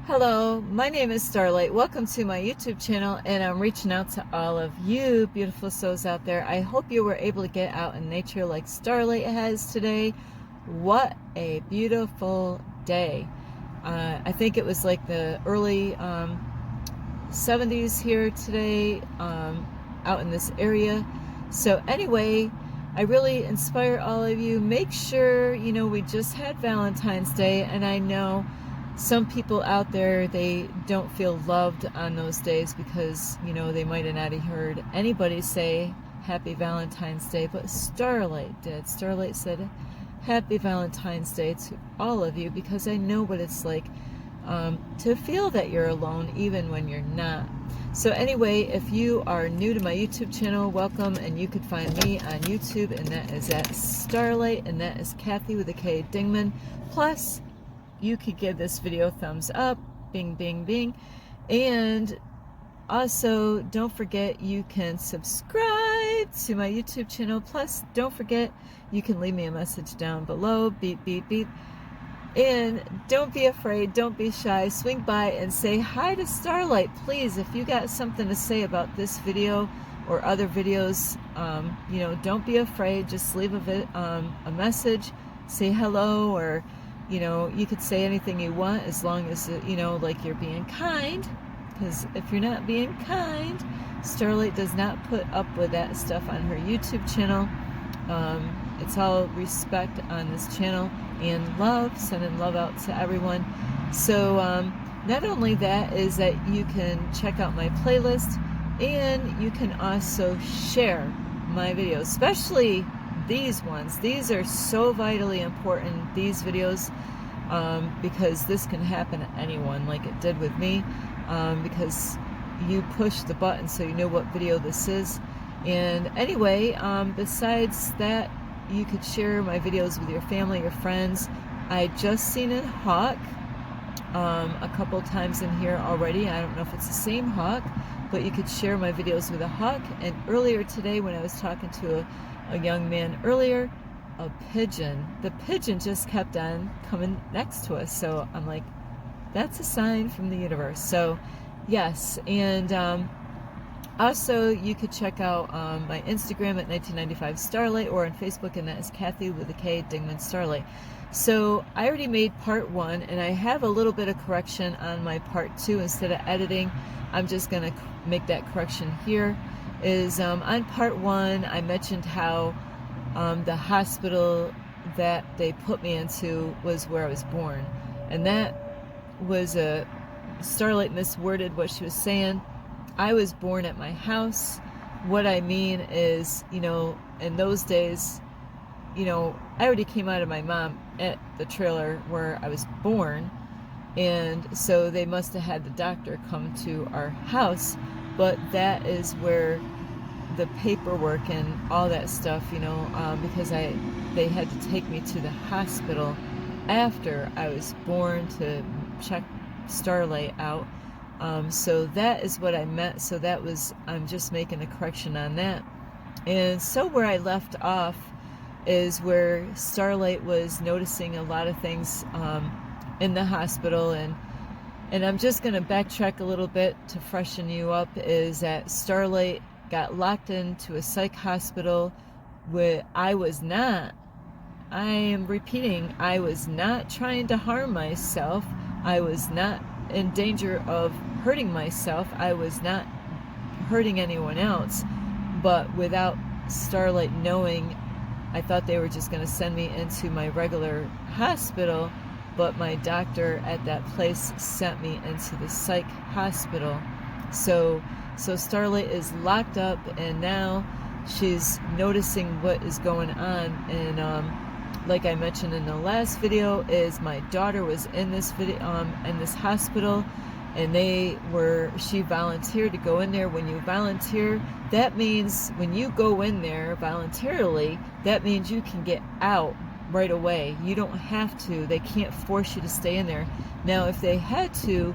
Hello, my name is Starlight. Welcome to my YouTube channel, and I'm reaching out to all of you beautiful souls out there. I hope you were able to get out in nature like Starlight has today. What a beautiful day. I think it was like the early 70s here today, out in this area. So anyway, I really inspire all of you. Make sure, we just had Valentine's Day, and I know some people out there, they don't feel loved on those days because, they might have not heard anybody say Happy Valentine's Day, but Starlight did. Starlight said Happy Valentine's Day to all of you because I know what it's like to feel that you're alone even when you're not. So anyway, if you are new to my YouTube channel, welcome, and you could find me on YouTube, and that is at Starlight, and that is Kathy with a K Dingman. Plus, you could give this video a thumbs up, bing, bing, bing. And also, don't forget you can subscribe to my YouTube channel. Plus, don't forget you can leave me a message down below, beep, beep, beep. And don't be afraid, don't be shy. Swing by and say hi to Starlight, please. If you got something to say about this video or other videos, don't be afraid. Just leave a message, say hello, or you could say anything you want as long as, like you're being kind. Because if you're not being kind, Starlight does not put up with that stuff on her YouTube channel. It's all respect on this channel and love, sending love out to everyone. So not only that is that you can check out my playlist, and you can also share my videos, especially these ones. These are so vitally important, these videos, because this can happen to anyone like it did with me, because you push the button so you know what video this is. And anyway, besides that, you could share my videos with your family, your friends. I just seen a hawk a couple times in here already. I don't know if it's the same hawk, but you could share my videos with a hawk. And earlier today, when I was talking to a young man earlier, a pigeon. The pigeon just kept on coming next to us. So I'm like, that's a sign from the universe. So yes, and also you could check out my Instagram at 1995 Starlight, or on Facebook, and that is Kathy with a K Dingman Starlight. So I already made part 1, and I have a little bit of correction on my part 2. Instead of editing, I'm just going to make that correction here. Is on part 1, I mentioned how the hospital that they put me into was where I was born, and that was a Starlight misworded what she was saying. I was born at my house. What I mean is, in those days, I already came out of my mom at the trailer where I was born, and so they must have had the doctor come to our house. But that is where the paperwork and all that stuff, because they had to take me to the hospital after I was born to check Starlight out. So that is what I meant. So that was, I'm just making a correction on that. And so where I left off is where Starlight was noticing a lot of things in the hospital, and I'm just going to backtrack a little bit to freshen you up. Is that Starlight got locked into a psych hospital where I was not. I am repeating, I was not trying to harm myself. I was not in danger of hurting myself. I was not hurting anyone else. But without Starlight knowing, I thought they were just going to send me into my regular hospital, but my doctor at that place sent me into the psych hospital. So Starlight is locked up, and now she's noticing what is going on. And like I mentioned in the last video, is my daughter was in this video, in this hospital, and she volunteered to go in there. When you volunteer, that means when you go in there voluntarily, that means you can get out right away. You don't have to. They can't force you to stay in there. Now, if they had to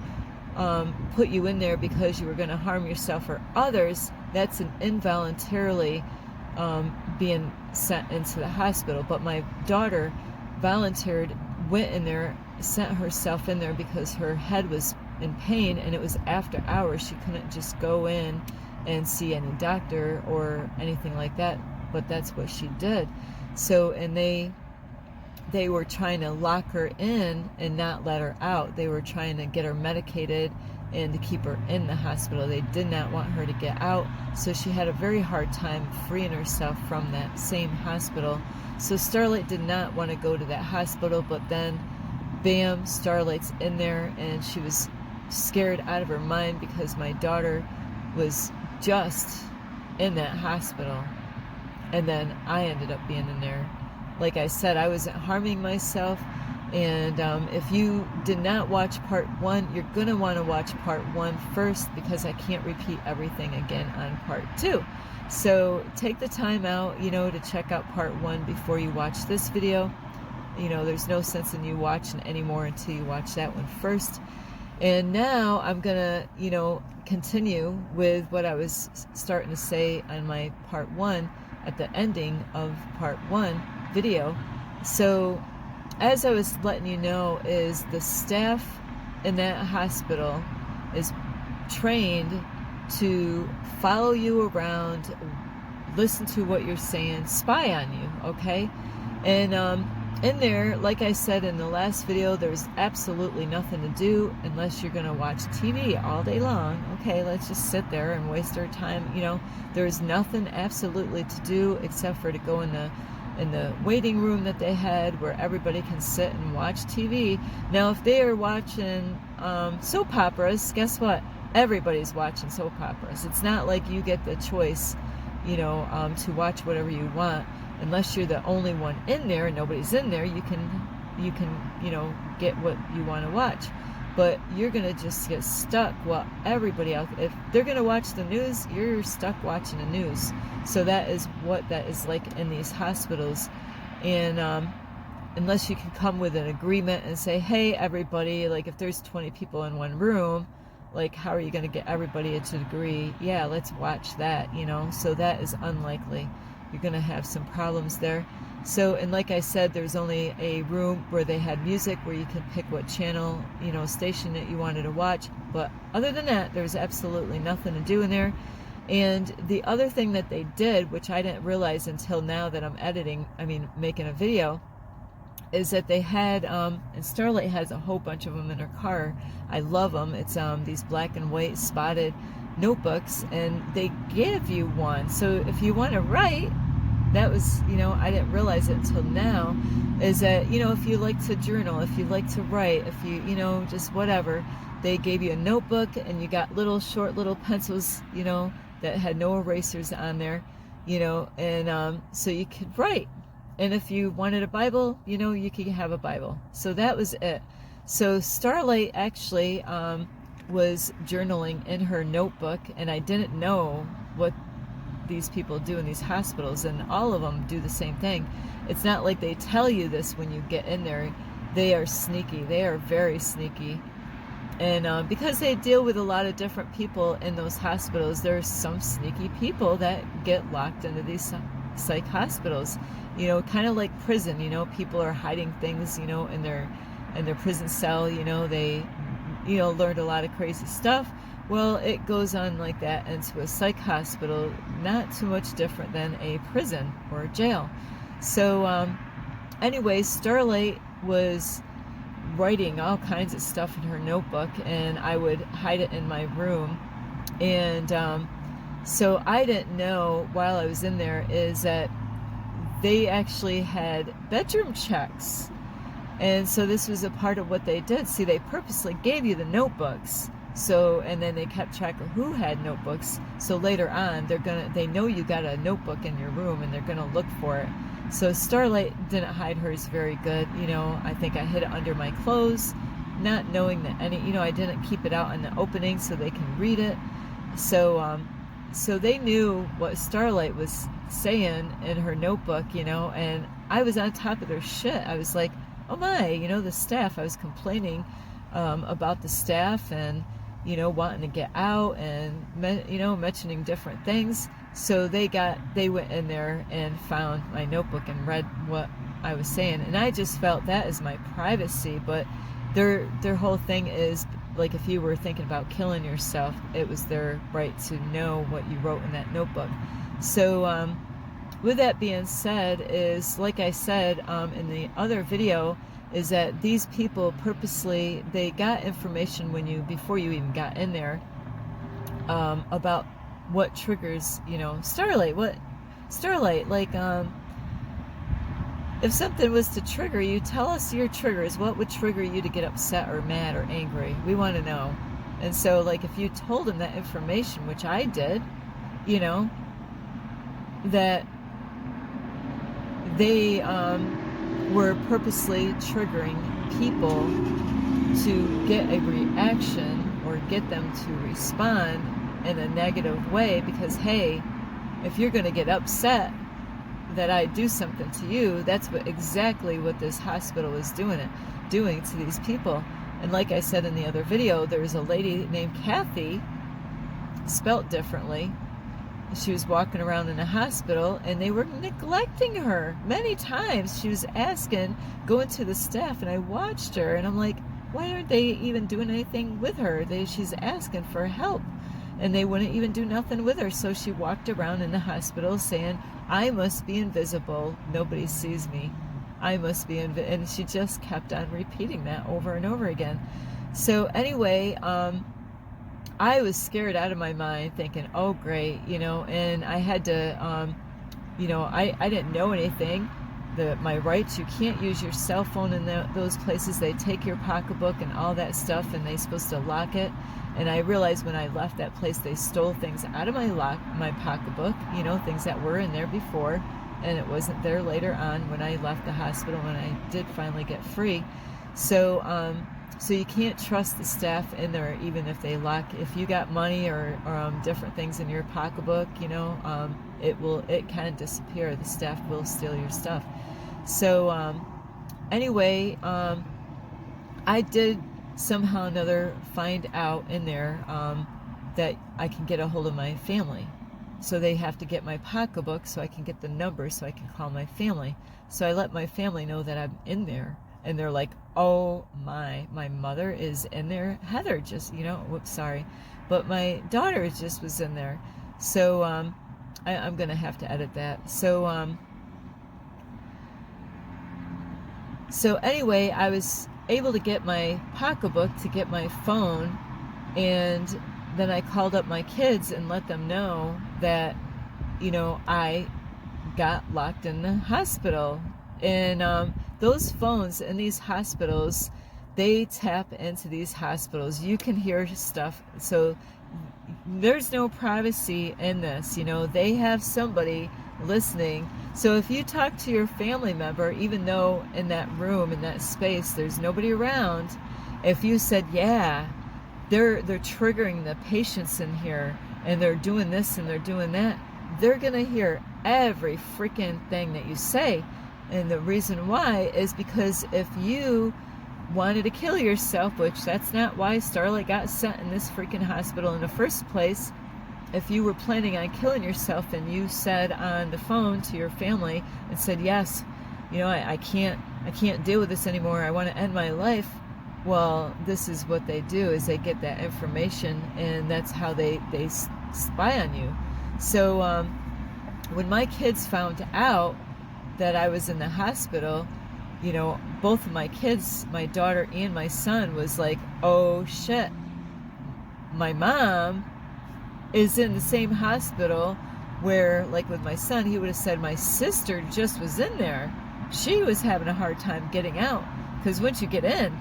put you in there because you were going to harm yourself or others, that's an involuntarily being sent into the hospital. But my daughter volunteered, went in there, sent herself in there because her head was in pain, and it was after hours. She couldn't just go in and see any doctor or anything like that, but that's what she did. So, and they were trying to lock her in and not let her out. They were trying to get her medicated and to keep her in the hospital. They did not want her to get out, so she had a very hard time freeing herself from that same hospital. So Starlight did not want to go to that hospital, but then bam, Starlight's in there, and she was scared out of her mind because my daughter was just in that hospital, and then I ended up being in there. Like I said, I wasn't harming myself, and if you did not watch part 1, you're going to want to watch part 1 first, because I can't repeat everything again on part 2. So take the time out, to check out part 1 before you watch this video. There's no sense in you watching anymore until you watch that one first. And now I'm gonna, continue with what I was starting to say on my part 1 at the ending of part 1 video. So as I was letting you know, is the staff in that hospital is trained to follow you around, listen to what you're saying, spy on you, okay? And in there, like I said in the last video, there's absolutely nothing to do unless you're going to watch TV all day long. Okay, let's just sit there and waste our time. There's nothing absolutely to do except for to go in the waiting room that they had, where everybody can sit and watch TV. Now, if they are watching soap operas, guess what? Everybody's watching soap operas. It's not like you get the choice, to watch whatever you want. Unless you're the only one in there and nobody's in there, you can get what you want to watch. But you're gonna just get stuck while everybody else, if they're gonna watch the news, you're stuck watching the news. So that is what that is like in these hospitals. And unless you can come with an agreement and say, hey, everybody, like if there's 20 people in one room, like how are you going to get everybody to agree, yeah, let's watch that, so that is unlikely. You're going to have some problems there. So, and like I said, there's only a room where they had music, where you can pick what channel, station that you wanted to watch. But other than that, there's absolutely nothing to do in there. And the other thing that they did, which I didn't realize until now that I'm making a video, is that they had, and Starlight has a whole bunch of them in her car. I love them. It's these black and white spotted notebooks, and they give you one. So if you want to write, that was, I didn't realize it until now, is that, if you like to journal, if you like to write, if you, just whatever, they gave you a notebook, and you got short little pencils, that had no erasers on there, and so you could write. And if you wanted a Bible, you could have a Bible. So that was it. So Starlight actually was journaling in her notebook, and I didn't know what these people do in these hospitals, and all of them do the same thing. It's not like they tell you this when you get in there. They are sneaky. They are very sneaky. And because they deal with a lot of different people in those hospitals, there's some sneaky people that get locked into these psych hospitals, kind of like prison. People are hiding things, in their prison cell. They, learned a lot of crazy stuff. Well, it goes on like that into a psych hospital, not too much different than a prison or a jail. So, anyway, Starlight was writing all kinds of stuff in her notebook, and I would hide it in my room. And so I didn't know while I was in there is that they actually had bedroom checks. And so this was a part of what they did. See, they purposely gave you the notebooks. So, and then they kept track of who had notebooks. So later on, they know you got a notebook in your room, and they're gonna look for it. So Starlight didn't hide hers very good. I think I hid it under my clothes, not knowing that I didn't keep it out in the opening so they can read it. So, so they knew what Starlight was saying in her notebook, and I was on top of their shit. I was like, oh my, the staff. I was complaining about the staff, and wanting to get out, and mentioning different things. So they went in there and found my notebook and read what I was saying, and I just felt that is my privacy. But their whole thing is, like, if you were thinking about killing yourself, it was their right to know what you wrote in that notebook. So with that being said, is like I said in the other video, is that these people purposely, they got information when before you even got in there, about what triggers, Starlight, like, if something was to trigger you, tell us your triggers. What would trigger you to get upset or mad or angry? We want to know. And so, like, if you told them that information, which I did, that they were purposely triggering people to get a reaction or get them to respond in a negative way, because, hey, if you're going to get upset that I do something to you, that's exactly what this hospital is doing to these people. And like I said in the other video, there was a lady named Kathy, spelt differently. She was walking around in a hospital, and they were neglecting her many times. She was asking, going to the staff, and I watched her, and I'm like, why aren't they even doing anything with her? She's asking for help, and they wouldn't even do nothing with her. So she walked around in the hospital saying, I must be invisible. Nobody sees me. I must be invisible. And she just kept on repeating that over and over again. So anyway, I was scared out of my mind, thinking, oh, great, and I had to, I didn't know anything. My rights, you can't use your cell phone in those places. They take your pocketbook and all that stuff, and they're supposed to lock it. And I realized when I left that place, they stole things out of my pocketbook, things that were in there before, and it wasn't there later on when I left the hospital, when I did finally get free. So you can't trust the staff in there, even if they lock. If you got money or different things in your pocketbook, it can disappear. The staff will steal your stuff. So anyway, I did somehow or another find out in there that I can get a hold of my family. So they have to get my pocketbook so I can get the number so I can call my family. So I let my family know that I'm in there. And they're like, oh my mother is in there. Heather just, whoops, sorry. But my daughter just was in there. So I'm going to have to edit that. So anyway, I was able to get my pocketbook, to get my phone, and then I called up my kids and let them know that, I got locked in the hospital. And those phones in these hospitals, they tap into these hospitals. You can hear stuff. So there's no privacy in this. They have somebody listening. So if you talk to your family member, even though in that room, in that space, there's nobody around, if you said, yeah, they're triggering the patients in here, and they're doing this and they're doing that, they're going to hear every freaking thing that you say. And the reason why is because if you wanted to kill yourself, which that's not why Starlight got sent in this freaking hospital in the first place. If you were planning on killing yourself and you said on the phone to your family and said, yes, I can't deal with this anymore, I want to end my life. Well, this is what they do, is they get that information, and that's how they spy on you. So when my kids found out that I was in the hospital, both of my kids, my daughter and my son, was like, oh shit, my mom is in the same hospital where, like with my son, he would have said my sister just was in there. She was having a hard time getting out, because once you get in,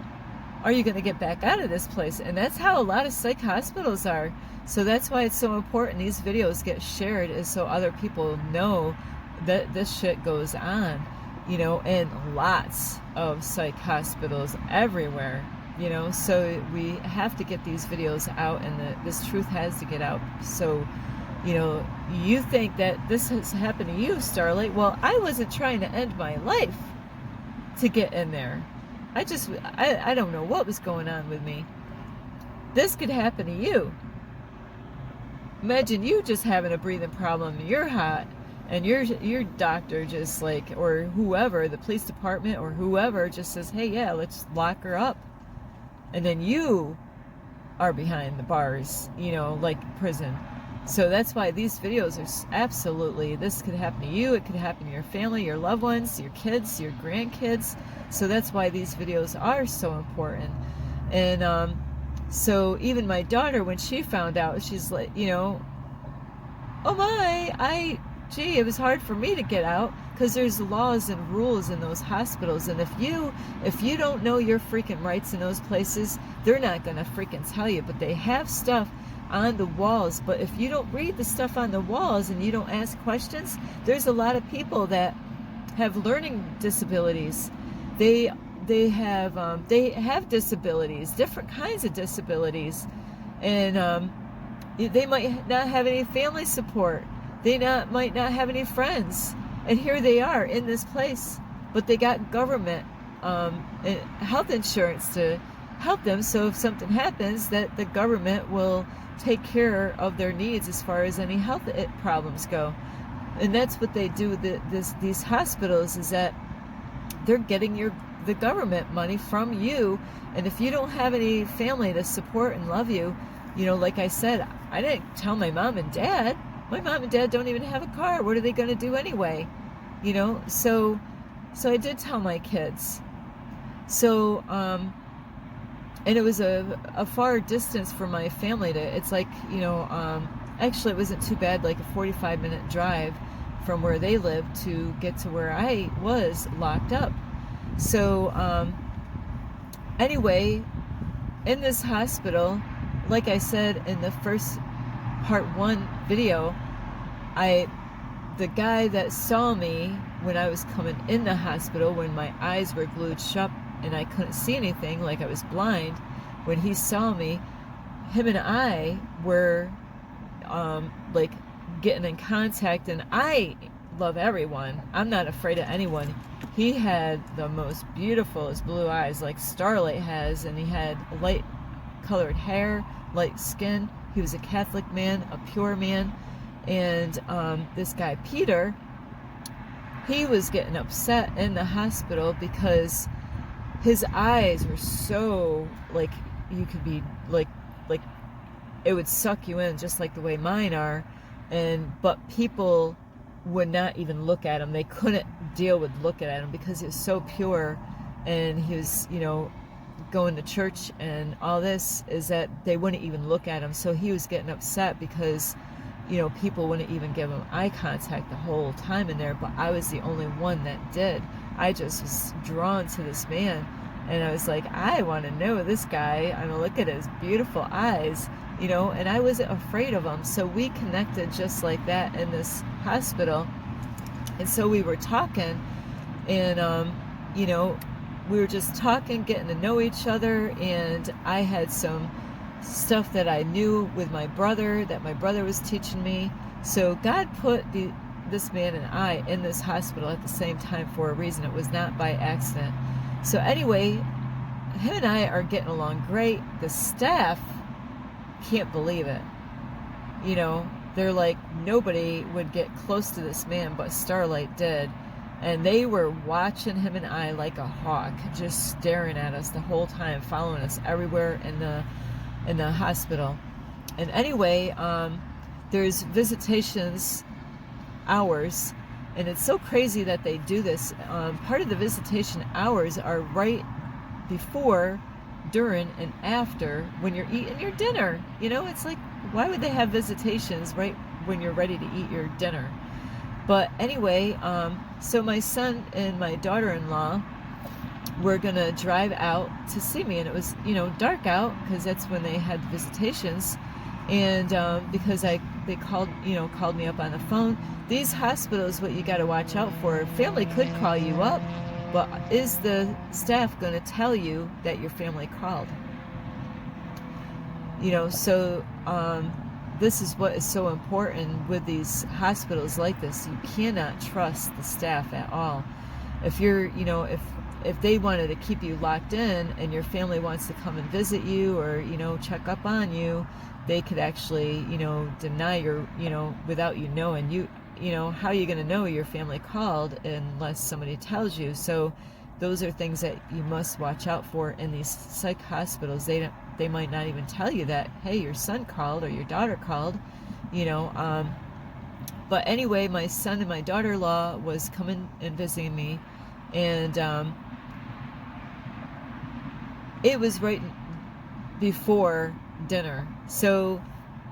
are you going to get back out of this place? And that's how a lot of psych hospitals are. So that's why it's so important these videos get shared, is so other people know that this shit goes on, in lots of psych hospitals everywhere, so we have to get these videos out, and this truth has to get out. So, you think that this has happened to you, Starlight. Well, I wasn't trying to end my life to get in there. I don't know what was going on with me. This could happen to you. Imagine you just having a breathing problem, you're hot, and your doctor just like, or whoever, the police department or whoever, just says, hey, yeah, let's lock her up. and then you are behind the bars, you know, like prison. So that's why these videos are absolutely, this could happen to you, it could happen to your family, your loved ones, your kids, your grandkids. So that's why these videos are so important. And so even my daughter, when she found out, she's like, you know, oh my, gee, it was hard for me to get out, because there's laws and rules in those hospitals, and if you don't know your freaking rights in those places, they're not gonna freaking tell you. But they have stuff on the walls, but if you don't read the stuff on the walls and you don't ask questions, there's a lot of people that have learning disabilities. They have disabilities, different kinds of disabilities, and they might not have any family support. They might not have any friends, and here they are in this place, but they got government health insurance to help them. So if something happens, that the government will take care of their needs as far as any health problems go. And that's what they do. These hospitals, is that they're getting the government money from you, and if you don't have any family to support and love you, you know, like I said, I didn't tell my mom and dad. My mom and dad don't even have a car. What are they going to do anyway? You know, so I did tell my kids. So, and it was a far distance for my family to, it's like, you know, actually it wasn't too bad, like a 45-minute drive from where they lived to get to where I was locked up. So, anyway, in this hospital, like I said in the first part 1 video, the guy that saw me when I was coming in the hospital, when my eyes were glued shut and I couldn't see anything, like I was blind, when he saw me, him and I were like getting in contact, and I love everyone. I'm not afraid of anyone. He had the most beautiful blue eyes, like Starlight has, and he had light colored hair, light skin. He was a Catholic man, a pure man. And this guy Peter, he was getting upset in the hospital because his eyes were so, like, you could be like it would suck you in, just like the way mine are. But people would not even look at him. They couldn't deal with looking at him because he was so pure, and he was, you know, going to church and all this, is that they wouldn't even look at him. So he was getting upset because, you know, people wouldn't even give him eye contact the whole time in there, but I was the only one that did. I just was drawn to this man, and I was like, I want to know this guy. I'm gonna look at his beautiful eyes, you know, and I wasn't afraid of him. So we connected just like that in this hospital. And so we were talking, and you know, we were just talking, getting to know each other, and I had some stuff that I knew with my brother, that my brother was teaching me. So God put this man and I in this hospital at the same time for a reason. It was not by accident. So anyway, him and I are getting along great. The staff can't believe it. You know, they're like, nobody would get close to this man, but Starlight did. And they were watching him and I like a hawk, just staring at us the whole time, following us everywhere in the hospital. And anyway, there's visitations hours, and it's so crazy that they do this. Part of the visitation hours are right before, during, and after when you're eating your dinner. You know, it's like, why would they have visitations right when you're ready to eat your dinner? But anyway, so my son and my daughter-in-law were gonna drive out to see me, and it was, you know, dark out, because that's when they had visitations. And because they called me up on the phone. These hospitals, what you got to watch out for, family could call you up, but is the staff going to tell you that your family called? You know, so this is what is so important with these hospitals like this. You cannot trust the staff at all. If you're, you know, if they wanted to keep you locked in and your family wants to come and visit you, or, you know, check up on you, they could actually, you know, deny your, you know, without you knowing. You know, how are you going to know your family called unless somebody tells you? So those are things that you must watch out for in these psych hospitals. They might not even tell you that, hey, your son called or your daughter called, you know. But anyway, my son and my daughter-in-law was coming and visiting me, and it was right before dinner. So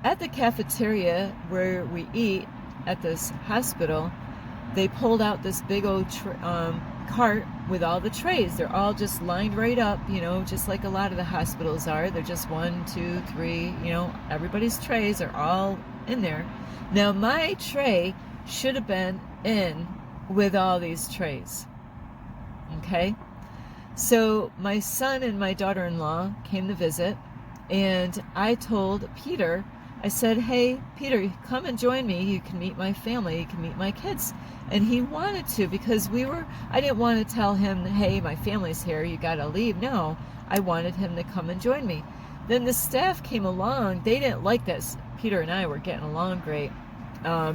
at the cafeteria where we eat at this hospital, they pulled out this big old cart with all the trays. They're all just lined right up, you know, just like a lot of the hospitals are. They're just 1, 2, 3, you know, everybody's trays are all in there. Now my tray should have been in with all these trays. Okay? So my son and my daughter-in-law came to visit, and I told Peter, I said, hey, Peter, come and join me. You can meet my family. You can meet my kids. And he wanted to, because I didn't want to tell him, hey, my family's here, you got to leave. No, I wanted him to come and join me. Then the staff came along. They didn't like that Peter and I were getting along great,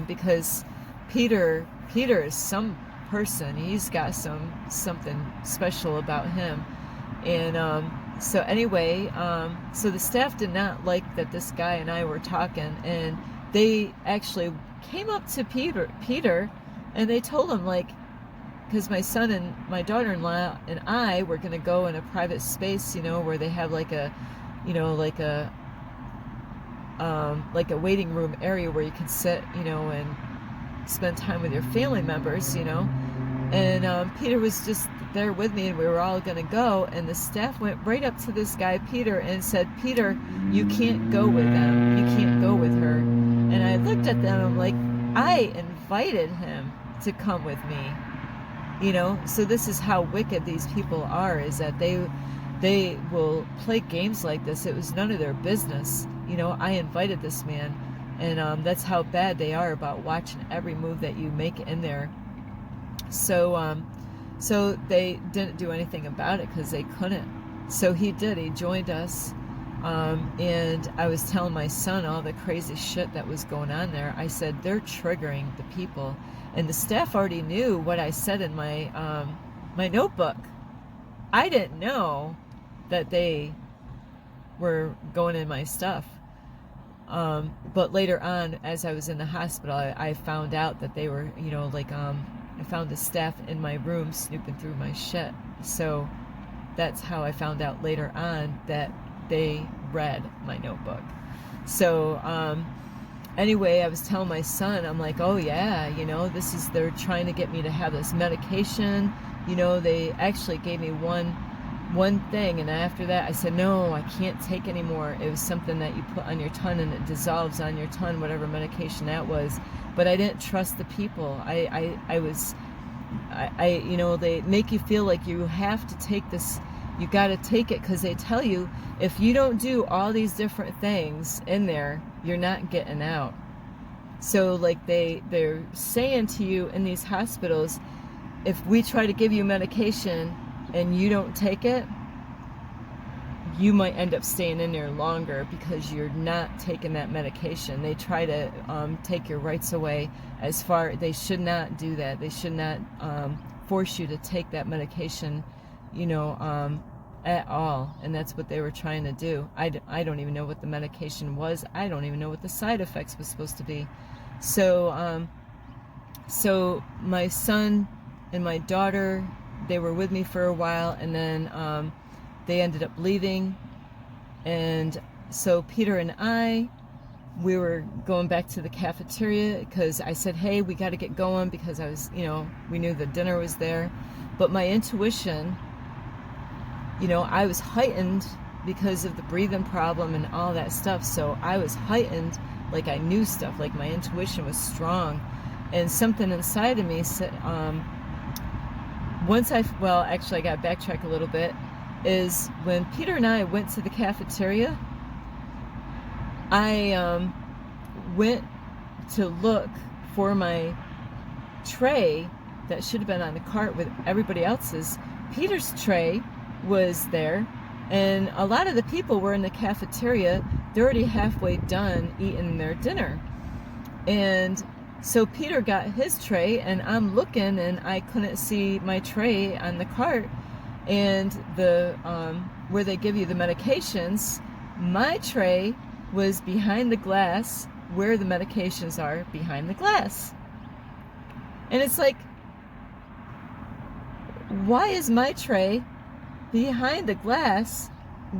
because Peter is some person. He's got something special about him. And so anyway, so the staff did not like that this guy and I were talking, and they actually came up to Peter, and they told him, like, because my son and my daughter-in-law and I were going to go in a private space, you know, where they have like a, you know, like a waiting room area where you can sit, you know, and spend time with your family members, you know. And Peter was just there with me, and we were all going to go, and the staff went right up to this guy Peter and said, Peter, you can't go with them, you can't go with her. And I looked at them, I'm like, I invited him to come with me, you know. So this is how wicked these people are, is that they will play games like this. It was none of their business, you know. I invited this man, and that's how bad they are about watching every move that you make in there. So so they didn't do anything about it because they couldn't. So he did. He joined us, and I was telling my son all the crazy shit that was going on there. I said, they're triggering the people, and the staff already knew what I said in my my notebook. I didn't know that they were going in my stuff. But later on, as I was in the hospital, I found out that they were, you know, like, I found the staff in my room snooping through my shit. So that's how I found out later on that they read my notebook. So anyway, I was telling my son, I'm like, oh yeah, you know, they're trying to get me to have this medication. You know, they actually gave me one thing, and after that I said, no, I can't take anymore. It was something that you put on your tongue and it dissolves on your tongue, whatever medication that was. But I didn't trust the people. I you know, they make you feel like you have to take this, you got to take it, because they tell you if you don't do all these different things in there, you're not getting out. So like they're saying to you in these hospitals, if we try to give you medication and you don't take it, you might end up staying in there longer because you're not taking that medication. They try to take your rights away. They should not do that. They should not force you to take that medication, you know, at all. And that's what they were trying to do. I don't even know what the medication was. I don't even know what the side effects was supposed to be. So so my son and my daughter, they were with me for a while, and then they ended up leaving. And so Peter and I, we were going back to the cafeteria because I said, hey, we got to get going, because I was, you know, we knew the dinner was there. But my intuition, you know, I was heightened because of the breathing problem and all that stuff. So I was heightened, like I knew stuff, like my intuition was strong. And something inside of me said, well, actually I got to backtrack a little bit, is when Peter and I went to the cafeteria, I went to look for my tray that should have been on the cart with everybody else's. Peter's tray was there, and a lot of the people were in the cafeteria. They're already halfway done eating their dinner. And so Peter got his tray, and I'm looking, and I couldn't see my tray on the cart. and the where they give you the medications, my tray was behind the glass where the medications are, behind the glass. And it's like, why is my tray behind the glass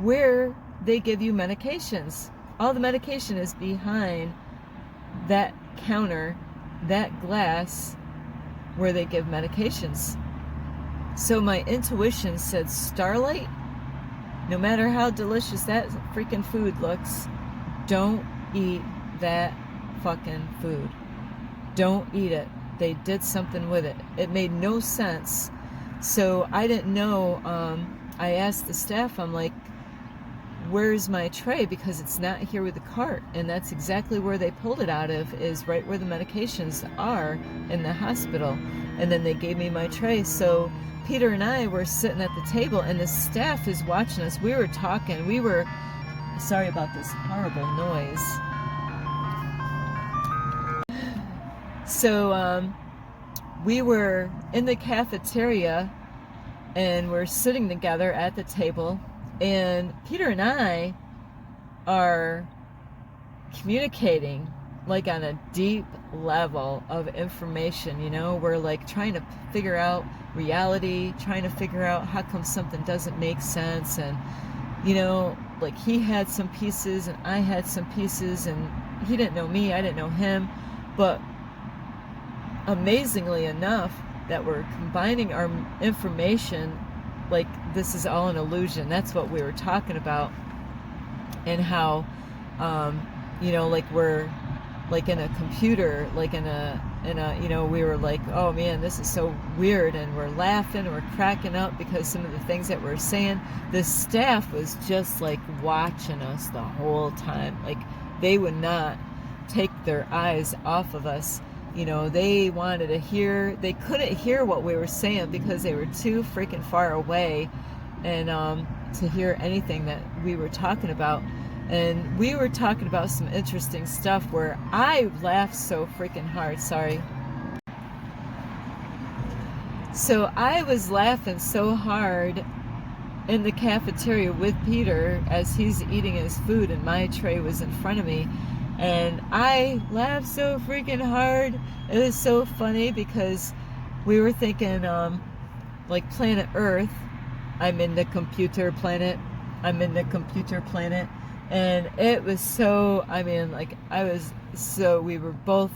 where they give you medications? All the medication is behind that counter, that glass where they give medications. So my intuition said, Starlight, no matter how delicious that freaking food looks, don't eat that fucking food. Don't eat it. They did something with it. It made no sense. So I didn't know. I asked the staff, I'm like, where's my tray? Because it's not here with the cart. And that's exactly where they pulled it out of, is right where the medications are in the hospital. And then they gave me my tray. So Peter and I were sitting at the table, and the staff is watching us. We were talking. We were, sorry about this horrible noise. So we were in the cafeteria, and we're sitting together at the table, and Peter and I are communicating like on a deep level of information. You know, we're like trying to figure out reality, trying to figure out how come something doesn't make sense. And you know, like he had some pieces and I had some pieces, and he didn't know me, I didn't know him. But amazingly enough, that we're combining our information, like this is all an illusion. That's what we were talking about. And how you know, like we're like in a computer, like in a you know, we were like, oh man, this is so weird, and we're laughing, we're cracking up because some of the things that we're saying. The staff was just like watching us the whole time. Like they would not take their eyes off of us. You know, they wanted to hear, they couldn't hear what we were saying because they were too freaking far away, and to hear anything that we were talking about. And we were talking about some interesting stuff where I laughed so freaking hard. Sorry. So I was laughing so hard in the cafeteria with Peter as he's eating his food, and my tray was in front of me. And I laughed so freaking hard. It was so funny because we were thinking, like planet Earth, I'm in the computer planet, I'm in the computer planet. And it was so, I mean, like we were both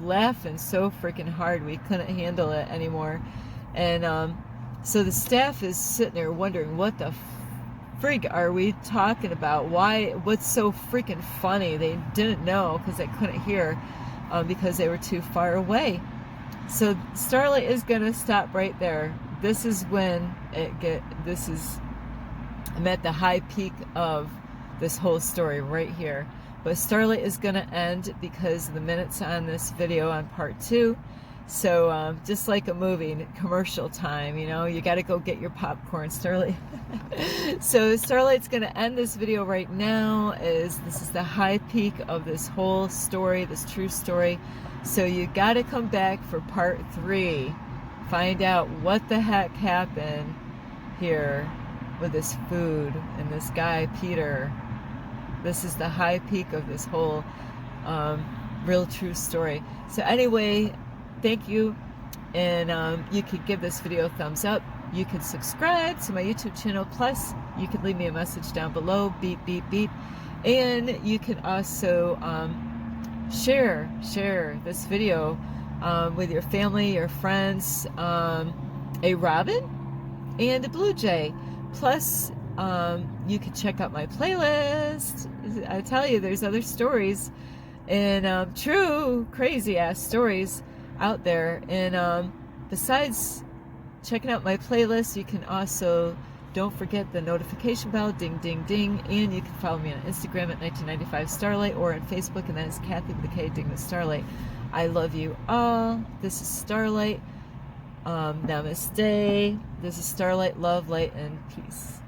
laughing so freaking hard we couldn't handle it anymore. And so the staff is sitting there wondering, what the frig are we talking about? What's so freaking funny? They didn't know because they couldn't hear, because they were too far away. So Starlight is gonna stop right there. This is when I'm at the high peak of this whole story right here. But Starlight is gonna end because the minutes on this video on part 2. So just like a movie, commercial time, you know, you got to go get your popcorn, Starlight. So Starlight's going to end this video right now. This is the high peak of this whole story, this true story. So you got to come back for part 3. Find out what the heck happened here with this food and this guy, Peter. This is the high peak of this whole real true story. So anyway, thank you, and you could give this video a thumbs up. You can subscribe to my YouTube channel. Plus, you can leave me a message down below, beep, beep, beep. And you can also share this video with your family, your friends, a robin and a blue jay. Plus, you can check out my playlist. I tell you, there's other stories and true crazy ass stories out there. And besides checking out my playlist, you can also, don't forget the notification bell, ding ding ding, and you can follow me on Instagram at 1995 Starlight, or on Facebook, and that is Kathy with a K, Ding the Starlight. I love you all. This is Starlight. Namaste. This is Starlight, love, light, and peace.